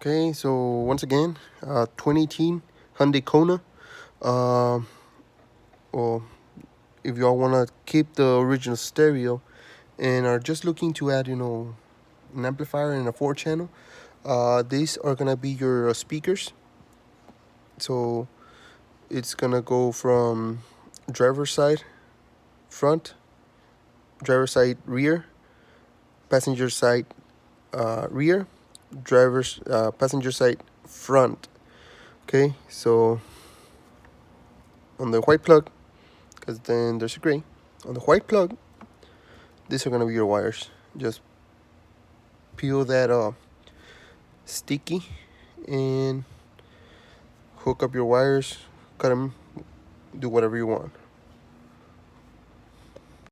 Okay, so once again, 2018 Hyundai KONA. Uh, well, if y'all want to keep the original stereo and are just looking to add, an amplifier and a 4 channel, these are gonna be your speakers. So it's gonna go from driver side front, driver side rear, passenger side rear, driver's passenger side front. Okay, so on the white plug, because then there's a gray. On the white plug, these are gonna be your wires. Just peel that sticky and hook up your wires, cut them, do whatever you want.